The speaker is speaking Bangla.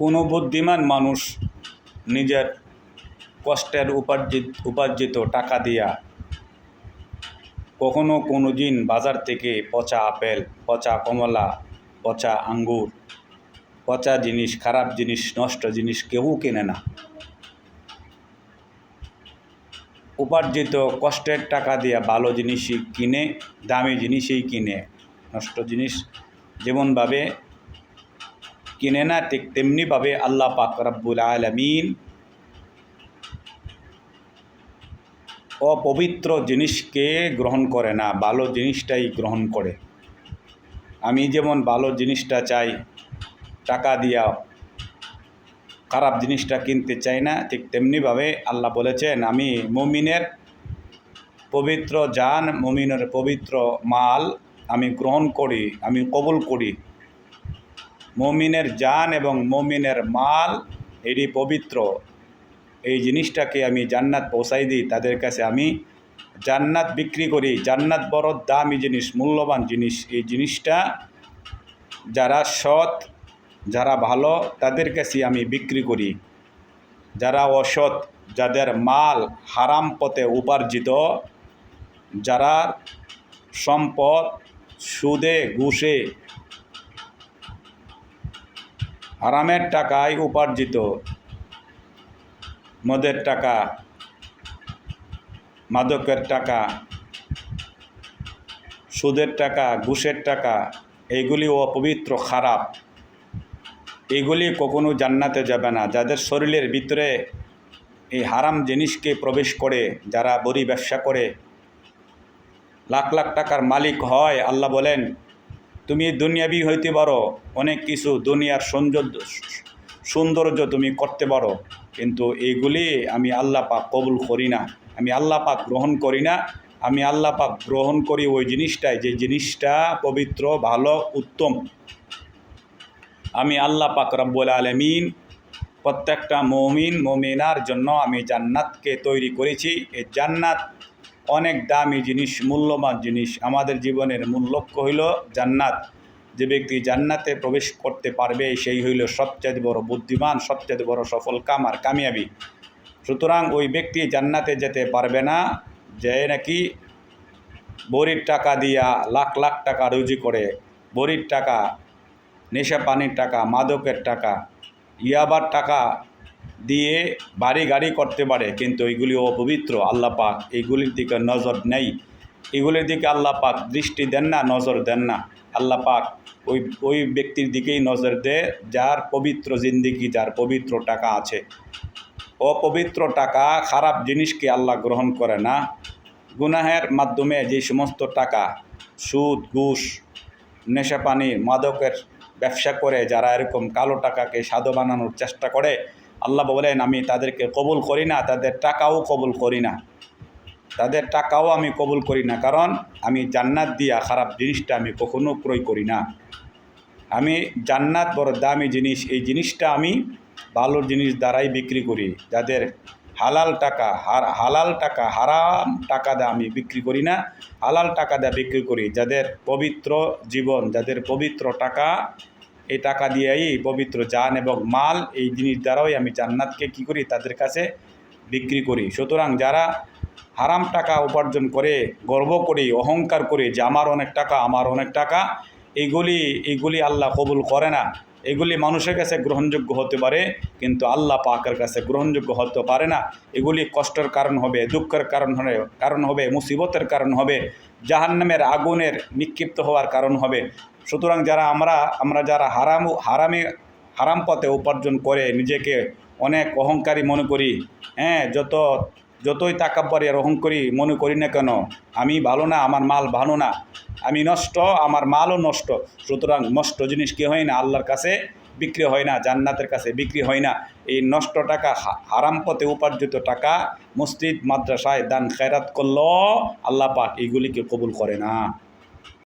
কোনো বুদ্ধিমান মানুষ নিজের কষ্টের উপার্জিত টাকা দিয়া কখনো কোনো দিন বাজার থেকে পচা আপেল, পচা কমলা, পচা আঙ্গুর, পচা জিনিস, খারাপ জিনিস, নষ্ট জিনিস কেউ কেনে না। উপার্জিত কষ্টের টাকা দিয়া ভালো জিনিসই কিনে, দামি জিনিসই কিনে। নষ্ট জিনিস যেমনভাবে কিনে না, ঠিক তেমনিভাবে আল্লাহ পাক রব্বুল আলামিন অপবিত্র জিনিসকে গ্রহণ করে না, ভালো জিনিসটাই গ্রহণ করে। আমি যেমন ভালো জিনিসটা চাই, টাকা দিয়া খারাপ জিনিসটা কিনতে চাই না, ঠিক তেমনিভাবে আল্লাহ বলেছেন আমি মুমিনের পবিত্র জান, মুমিনের পবিত্র মাল আমি গ্রহণ করি, আমি কবুল করি। মুমিনের জান এবং মুমিনের মাল এটি পবিত্র, এই জিনিসটাকে আমি জান্নাত পৌঁছাই দিই, তাদের কাছে আমি জান্নাত বিক্রি করি। জান্নাত বড় দামি জিনিস, মূল্যবান জিনিস। এই জিনিসটা যারা সৎ, যারা ভালো, তাদের কাছে আমি বিক্রি করি। যারা অসৎ, যাদের মাল হারাম পথে উপার্জিত, যারা সম্পদ সুদে ঘুষে হারামের টাকায় উপার্জিত, মদের টাকা, মাদকের টাকা, সুদের টাকা, ঘুষের টাকা, এইগুলি অপবিত্র, খারাপ। এগুলি কখনো জান্নাতে যাবে না। যাদের শরীরের ভিতরে এই হারাম জিনিসকে প্রবেশ করে, যারা বড়ি ব্যবসা করে লাখ লাখ টাকার মালিক হয়, আল্লাহ বলেন তুমি দুনিয়াবি হইতে পারো, অনেক কিছু দুনিয়ার সৌন্দর্য তুমি করতে পারো, কিন্তু এইগুলি আমি আল্লাহ পাক কবুল করি না, আমি আল্লাহ পাক গ্রহণ করি না। আমি আল্লাহ পাক গ্রহণ করি ওই জিনিসটাই, যে জিনিসটা পবিত্র, ভালো, উত্তম। আমি আল্লাহ পাক রব্বুল আলামিন প্রত্যেকটা মুমিন মুমিনার জন্য আমি জান্নাতকে তৈরি করেছি। এই জান্নাত অনেক দামি জিনিস, মূল্যবান জিনিস। আমাদের জীবনের মূল লক্ষ্য হইল জান্নাত। যে ব্যক্তি জান্নাতে প্রবেশ করতে পারবে সেই হইল সবচেয়ে বড় বুদ্ধিমান, সবচেয়ে বড় সফল কাম আর কামিয়াবি। সুতরাং ওই ব্যক্তি জান্নাতে যেতে পারবে না যে নাকি বড়ির টাকা দিয়া লাখ লাখ টাকা রুজি করে, বড়ির টাকা, নেশা পানির টাকা, মাদকের টাকা, ইয়াবার টাকা দিয়ে বাড়ি গাড়ি করতে পারে, কিন্তু এইগুলি অপবিত্র। আল্লাহ পাক এইগুলির দিকে নজর নেই, এগুলির দিকে আল্লাহ পাক দৃষ্টি দেন না, নজর দেন না। আল্লাহ পাক ওই ব্যক্তির দিকেই নজর দেয় যার পবিত্র জিন্দিগি, যার পবিত্র টাকা আছে। অপবিত্র টাকা, খারাপ জিনিসকে আল্লাহ গ্রহণ করে না। গুনাহের মাধ্যমে যে সমস্ত টাকা, সুদ, ঘুষ, নেশা পানি, মাদকের ব্যবসা করে যারা এরকম কালো টাকাকে সাধু বানানোর চেষ্টা করে, আল্লাহ বলেন আমি তাদেরকে কবুল করি না, তাদের টাকাও কবুল করি না, তাদের টাকাও আমি কবুল করি না। কারণ আমি জান্নাত দিয়া খারাপ জিনিসটা আমি কখনো ক্রয় করি না। আমি জান্নাত বড় দামি জিনিস, এই জিনিসটা আমি ভালো জিনিস দ্বারাই বিক্রি করি। যাদের হালাল টাকা, হারাম টাকা দিয়ে আমি বিক্রি করি না, হালাল টাকা দিয়ে বিক্রি করি। যাদের পবিত্র জীবন, যাদের পবিত্র টাকা, এই টাকা দিয়েই পবিত্র জান এবং মাল, এই জিনিস দ্বারাই আমি জান্নাতকে কী করি, তাদের কাছে বিক্রি করি। সুতরাং যারা হারাম টাকা উপার্জন করে গর্ব করে, অহংকার করে যে আমার অনেক টাকা, আমার অনেক টাকা, এইগুলি আল্লাহ কবুল করে না। এগুলি মানুষের কাছে গ্রহণযোগ্য হতে পারে, কিন্তু আল্লাহ পাকের কাছে গ্রহণযোগ্য হতে পারে না। এগুলি কষ্টের কারণ হবে, দুঃখের কারণ হবে, মুসিবতের কারণ হবে, জাহান্নামের আগুনের নিক্ষিপ্ত হওয়ার কারণ হবে। সুতরাং আমরা যারা হারাম পথে উপার্জন করে নিজেকে অনেক অহংকারী মনে করি, যতই তাকাব্বরি আর অহংকারী মনে করি না কেন, আমি ভালো না, আমার মাল ভালো না, আমি নষ্ট, আমার মালও নষ্ট। সুতরাং নষ্ট জিনিস কি হয় না, আল্লাহর কাছে বিক্রি হয় না, জান্নাতের কাছে বিক্রি হয় না। এই নষ্ট টাকা, হারাম পথে উপার্জিত টাকা মসজিদ মাদ্রাসায় দান খেরাত করলেও আল্লাহ পাক এইগুলিকে কবুল করে না।